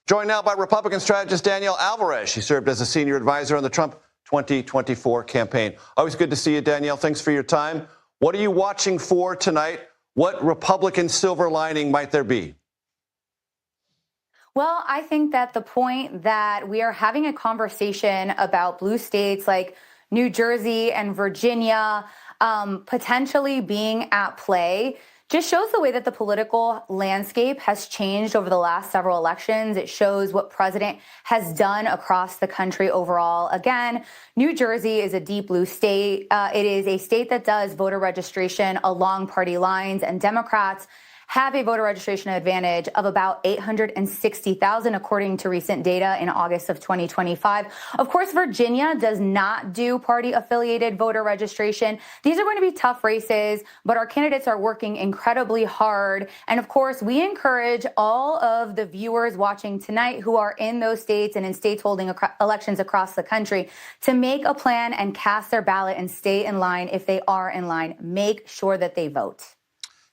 Joined now by Republican strategist Danielle Alvarez. She served as a senior advisor on the Trump 2024 campaign. Always good to see you, Danielle. Thanks for your time. What are you watching for tonight? What Republican silver lining might there be? Well, I think that the point that we are having a conversation about blue states like New Jersey and Virginia potentially being at play just shows the way that the political landscape has changed over the last several elections. It shows what president has done across the country overall. Again, New Jersey is a deep blue state. It is a state that does voter registration along party lines, and Democrats have a voter registration advantage of about 860,000, according to recent data in August of 2025. Of course, Virginia does not do party-affiliated voter registration. These are going to be tough races, but our candidates are working incredibly hard. And of course, we encourage all of the viewers watching tonight who are in those states and in states holding elections across the country to make a plan and cast their ballot and stay in line if they are in line. Make sure that they vote.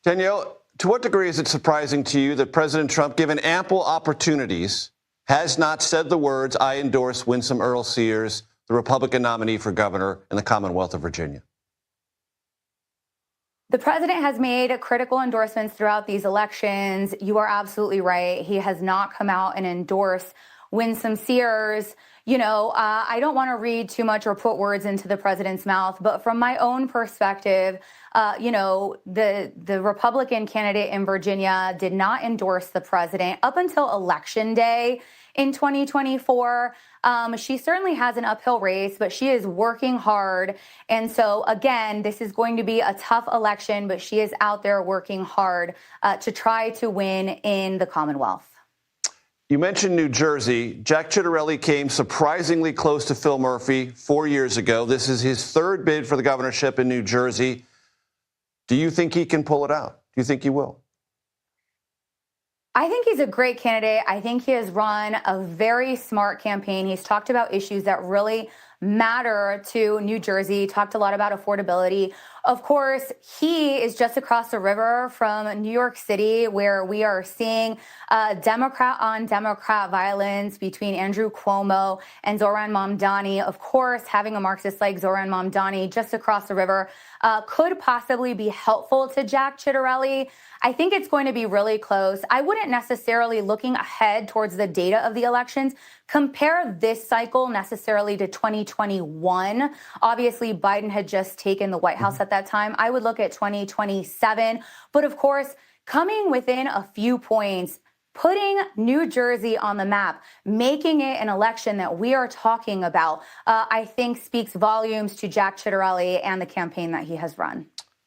Danielle, to what degree is it surprising to you that President Trump, given ample opportunities, has not said the words, "I endorse Winsome Earl Sears, the Republican nominee for governor in the Commonwealth of Virginia"? The president has made critical endorsements throughout these elections. You are absolutely right. He has not come out and endorsed Winsome Sears. I don't want to read too much or put words into the president's mouth, but from my own perspective, the Republican candidate in Virginia did not endorse the president up until Election Day in 2024. She certainly has an uphill race, but she is working hard. And so, again, this is going to be a tough election, but she is out there working hard to try to win in the Commonwealth. You mentioned New Jersey. Jack Ciattarelli came surprisingly close to Phil Murphy 4 years ago. This is his third bid for the governorship in New Jersey. Do you think he can pull it out? Do you think he will? I think he's a great candidate. I think he has run a very smart campaign. He's talked about issues that really matter to New Jersey, talked a lot about affordability. Of course, he is just across the river from New York City, where we are seeing Democrat-on-Democrat violence between Andrew Cuomo and Zohran Mamdani. Of course, having a Marxist like Zohran Mamdani just across the river could possibly be helpful to Jack Ciattarelli. I think it's going to be really close. I wouldn't necessarily, looking ahead towards the data of the elections, compare this cycle necessarily to 2021. Obviously, Biden had just taken the White House at that time. I would look at 2027. But of course, coming within a few points, putting New Jersey on the map, making it an election that we are talking about, I think speaks volumes to Jack Ciattarelli and the campaign that he has run.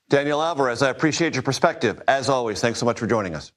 Danielle Alvarez, I appreciate your perspective. As always, thanks so much for joining us.